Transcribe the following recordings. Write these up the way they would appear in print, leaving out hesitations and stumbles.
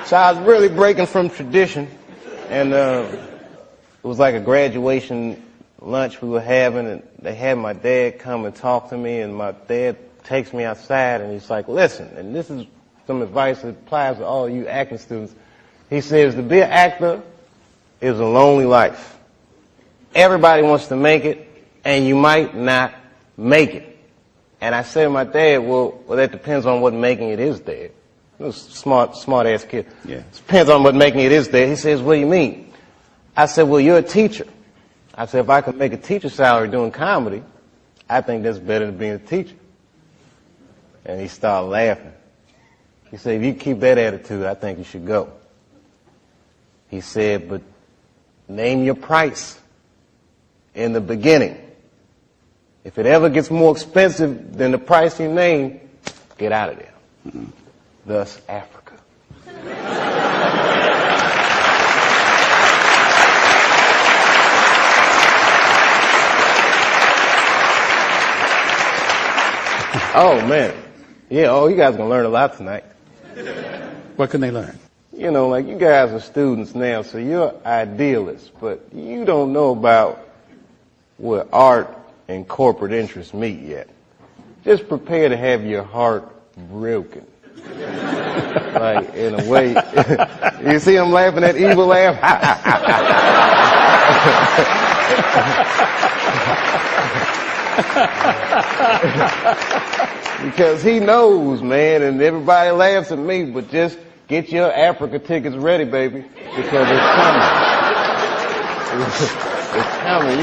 So I was really breaking from tradition, and it was like a graduation lunch we were having, and they had my dad come and talk to me, and my dad takes me outside, and he's like, listen, and this is some advice that applies to all you acting students. He says, to be an actor is a lonely life. Everybody wants to make it, and you might not make it. And I said to my dad, well, that depends on what making it is, Dad. He was a smart-ass kid. Yeah. It depends on what making it is, Dad. He says, what do you mean? I said, well, you're a teacher. I said, if I could make a teacher salary doing comedy, I think that's better than being a teacher. And he started laughing. He said, if you keep that attitude, I think you should go. He said, but name your price in the beginning. If it ever gets more expensive than the price you name, get out of there. Mm-hmm. Thus, Africa. Oh, man. Yeah, you guys are going to learn a lot tonight. What can they learn? You know, like you guys are students now, so you're idealists, but you don't know about where art and corporate interests meet yet. Just prepare to have your heart broken. Like, in a way. You see him laughing that evil laugh? Because he knows, man, and everybody laughs at me, but just get your Africa tickets ready, baby, because it's coming. It's coming.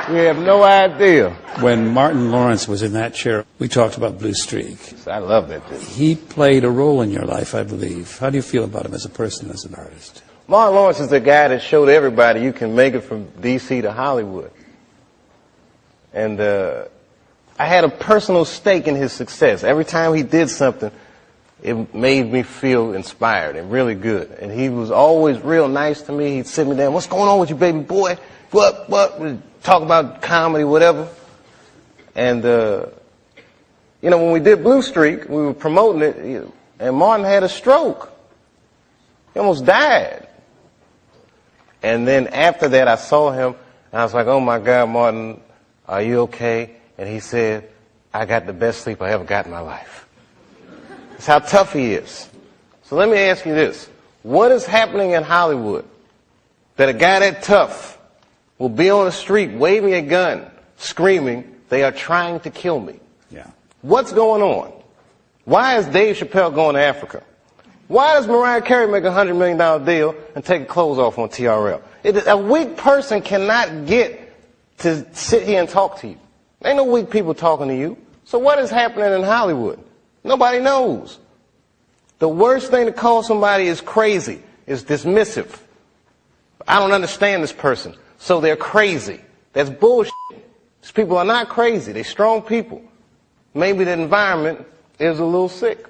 You have no idea. When Martin Lawrence was in that chair, we talked about Blue Streak. I love that dude. He played a role in your life, I believe. How do you feel about him as a person, as an artist? Martin Lawrence is the guy that showed everybody you can make it from D.C. to Hollywood. And I had a personal stake in his success. Every time he did something, it made me feel inspired and really good. And he was always real nice to me. He'd sit me down, what's going on with you, baby boy? What? We'd talk about comedy, whatever. And, you know, when we did Blue Streak, we were promoting it, and Martin had a stroke. He almost died. And then after that, I saw him, and I was like, oh, my God, Martin, are you okay? And he said, I got the best sleep I ever got in my life. That's how tough he is. So let me ask you this. What is happening in Hollywood that a guy that tough will be on the street waving a gun, screaming, they are trying to kill me? Yeah. What's going on? Why is Dave Chappell going to Africa? Why does Mariah Carey make a $100 million deal and take her clothes off on TRL? A weak person cannot get to sit here and talk to you. Ain't no weak people talking to you. So what is happening in Hollywood? Nobody knows. The worst thing to call somebody is crazy, is dismissive. I don't understand this person, so they're crazy. That's bullshit. These people are not crazy. They're strong people. Maybe the environment is a little sick.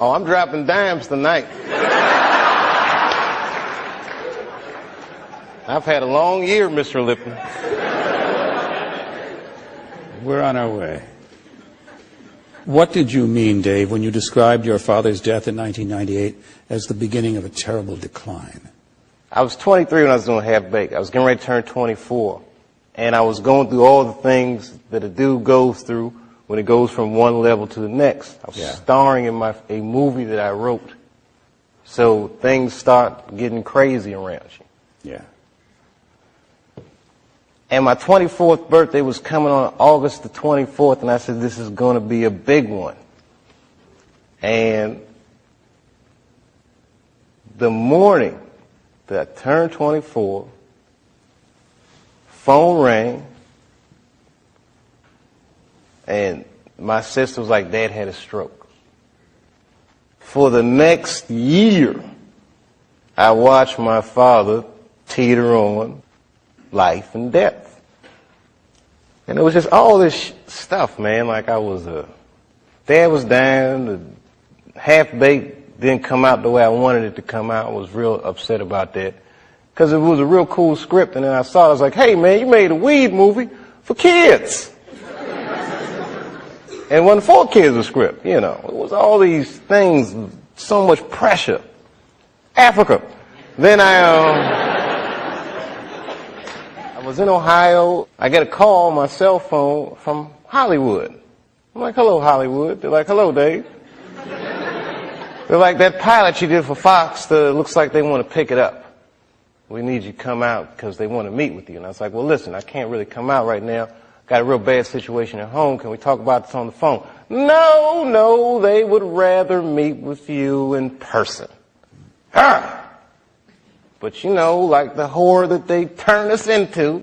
Oh, I'm dropping dimes tonight. I've had a long year, Mr. Lipton. We're on our way. What did you mean, Dave, when you described your father's death in 1998 as the beginning of a terrible decline? I was 23 when I was doing Half Baked. I was getting ready to turn 24. And I was going through all the things that a dude goes through when it goes from one level to the next. I was starring in a movie that I wrote. So things start getting crazy around you. Yeah. And my 24th birthday was coming on August the 24th, and I said, this is going to be a big one. And the morning that I turned 24, phone rang, And my sister was like, Dad had a stroke. For the next year, I watched my father teeter on life and death. And it was just all this stuff, man. Like Dad was down, the half-baked didn't come out the way I wanted it to come out. I was real upset about that. Because it was a real cool script, and then I saw it, I was like, hey man, you made a weed movie for kids. And it wasn't for kids, a script, you know. It was all these things, so much pressure. Africa. Then I was in Ohio. I get a call on my cell phone from Hollywood. I'm like, hello, Hollywood. They're like, hello, Dave. They're like, that pilot you did for Fox, looks like they want to pick it up. We need you to come out because they want to meet with you. And I was like, well, listen, I can't really come out right now. Got a real bad situation at home. Can we talk about this on the phone? No, they would rather meet with you in person. But you know, like the whore that they turn us into.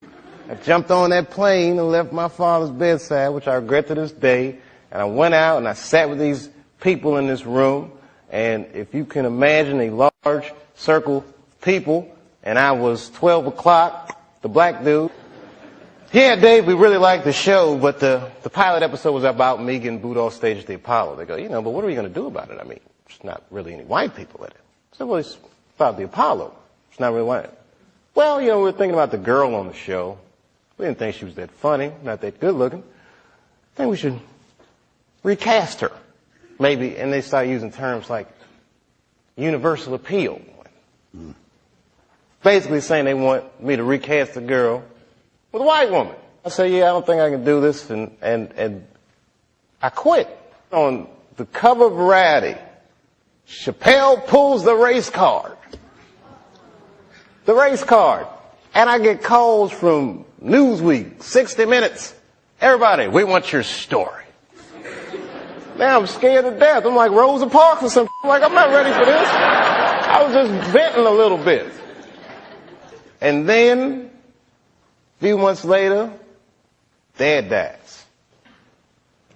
I jumped on that plane and left my father's bedside, which I regret to this day. And I went out and I sat with these people in this room. And if you can imagine a large circle of people, and I was 12 o'clock, the black dude. Yeah, Dave, we really liked the show, but the pilot episode was about me getting booed off stage at the Apollo. They go, but what are we going to do about it? I mean, there's not really any white people in it. So, well, it's about the Apollo. It's not really white. Well, we were thinking about the girl on the show. We didn't think she was that funny, not that good looking. I think we should recast her. Maybe, and they start using terms like universal appeal. Basically saying they want me to recast the girl with a white woman. I say, yeah, I don't think I can do this, and I quit. On the cover of Variety, Chappelle pulls the race card. The race card. And I get calls from Newsweek, 60 Minutes. Everybody, we want your story. Now I'm scared to death. I'm like Rosa Parks or something. I'm like, I'm not ready for this. I was just venting a little bit. And then, a few months later, Dad dies.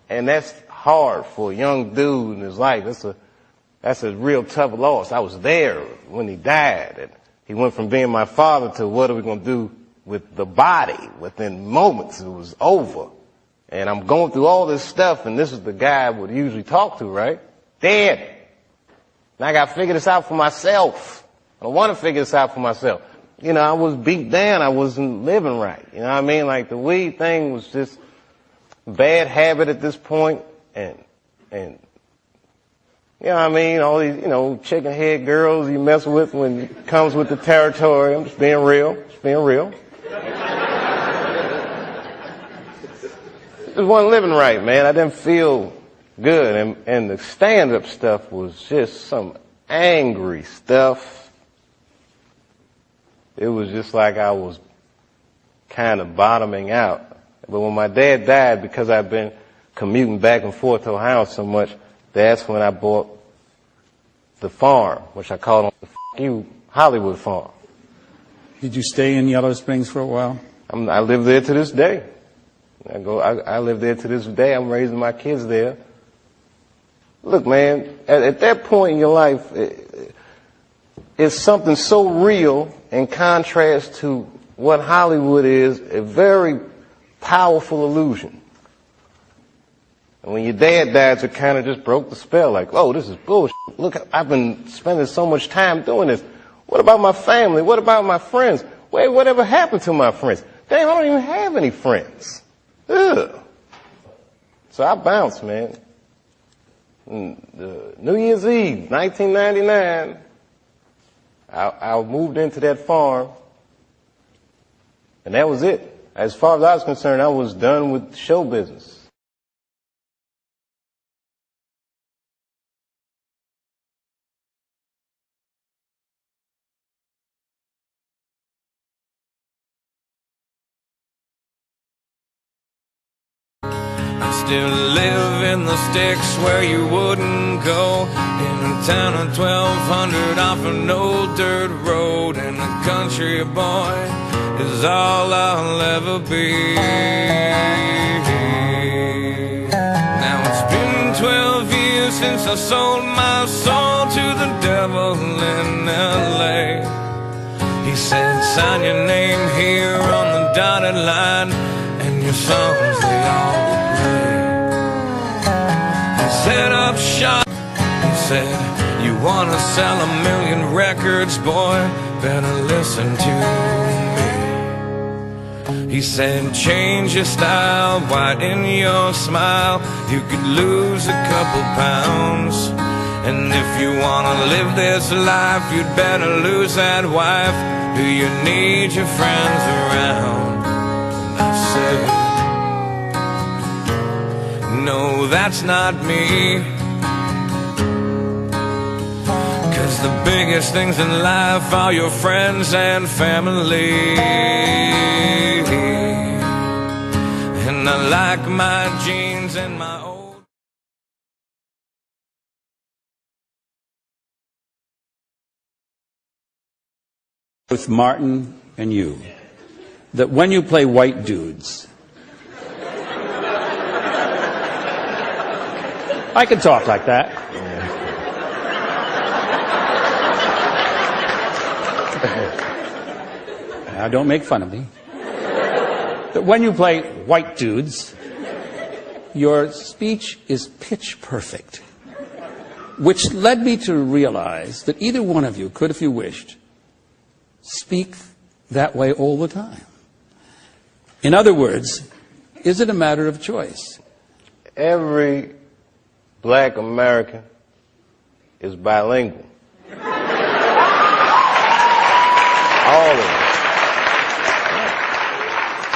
And that's hard for a young dude in his life. That's a real tough loss. I was there when he died. And he went from being my father to what are we going to do with the body? Within moments, it was over. And I'm going through all this stuff, and this is the guy I would usually talk to, right? Dad. Now I got to figure this out for myself. I don't want to figure this out for myself. I was beat down. I wasn't living right. You know what I mean? Like the weed thing was just a bad habit at this point. And you know what I mean? All these, chicken head girls you mess with when it comes with the territory. I'm just being real. Just being real. Just wasn't living right, man. I didn't feel good. And the stand-up stuff was just some angry stuff. It was just like I was kind of bottoming out. But when my dad died, because I've been commuting back and forth to Ohio so much, that's when I bought the farm, which I called the F*** you Hollywood farm. Did you stay in Yellow Springs for a while? I live there to this day. I live there to this day. I'm raising my kids there. Look, man, at that point in your life, it's something so real in contrast to what Hollywood is, a very powerful illusion. And when your dad died, it kind of just broke the spell. Like, oh, this is bullshit. Look, I've been spending so much time doing this. What about my family? What about my friends? Wait, whatever happened to my friends? Damn, I don't even have any friends. Ugh. So I bounced, man. New Year's Eve, 1999, I moved into that farm, and that was it. As far as I was concerned, I was done with show business. Still live in the sticks where you wouldn't go, in a town of 1,200 off an old dirt road, in a country boy is all I'll ever be. Now it's been 12 years since I sold my soul to the devil in L.A. He said, sign your name here on the dotted line, and your songs they all will play. He set up shop. He said, you wanna sell 1,000,000 records, boy, better listen to me. He said, change your style, widen your smile, you could lose a couple pounds. And if you wanna live this life, you'd better lose that wife. Do you need your friends around? I said, no, that's not me. 'Cause the biggest things in life are your friends and family. And I like my jeans and my old with Martin and you, that when you play white dudes, I can talk like that. Now don't make fun of me. That when you play white dudes, your speech is pitch perfect, which led me to realize that either one of you could, if you wished, speak that way all the time. In other words, is it a matter of choice? Every black American is bilingual. All of them.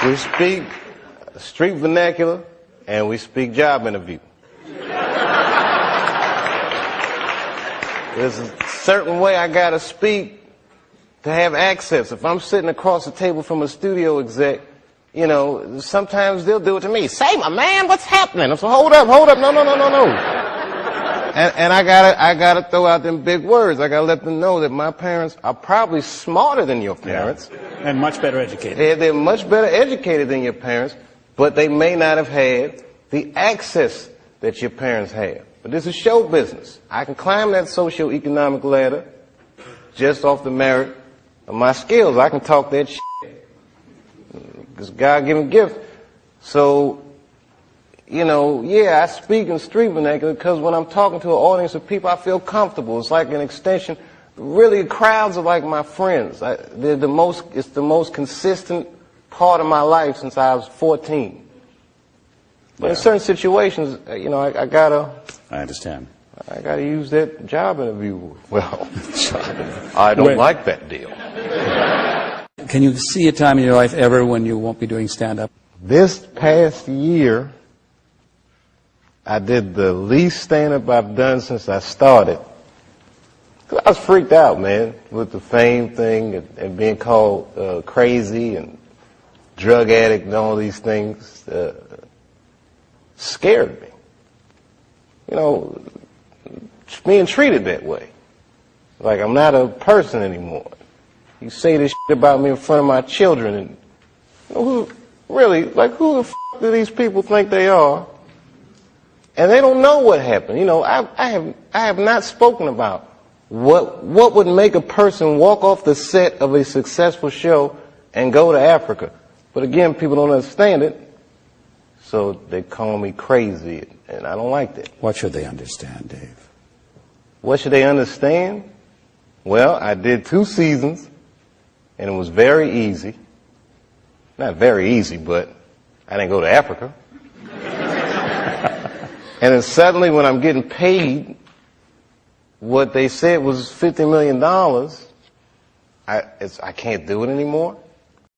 We speak street vernacular and we speak job interview. There's a certain way I gotta speak to have access. If I'm sitting across the table from a studio exec, you know, sometimes they'll do it to me. Say, my man, what's happening? I'm so, hold up, no. And I gotta throw out them big words. I gotta let them know that my parents are probably smarter than your parents. Yeah. And much better educated. They're much better educated than your parents, but they may not have had the access that your parents have. But this is show business. I can climb that socio-economic ladder just off the merit of my skills. I can talk that shit. It's a God-given gift. So, you know, yeah, I speak in street vernacular because when I'm talking to an audience of people, I feel comfortable. It's like an extension. Really, crowds are like my friends. It's the most consistent part of my life since I was 14. But in certain situations, you know, I gotta use that job interview. Well, I don't like that deal. Can you see a time in your life ever when you won't be doing stand-up? This past year, I did the least stand-up I've done since I started. 'Cause I was freaked out, man, with the fame thing and being called crazy and drug addict and all these things. Scared me. You know, being treated that way. Like I'm not a person anymore. You say this shit about me in front of my children, and you know, who the f*** do these people think they are? And they don't know what happened. You know, I have not spoken about what would make a person walk off the set of a successful show and go to Africa. But again, people don't understand it, so they call me crazy, and I don't like that. What should they understand, Dave? What should they understand? Well, I did 2 seasons, and it was very easy. Not very easy, but I didn't go to Africa. And then suddenly when I'm getting paid what they said was $50 million, I can't do it anymore.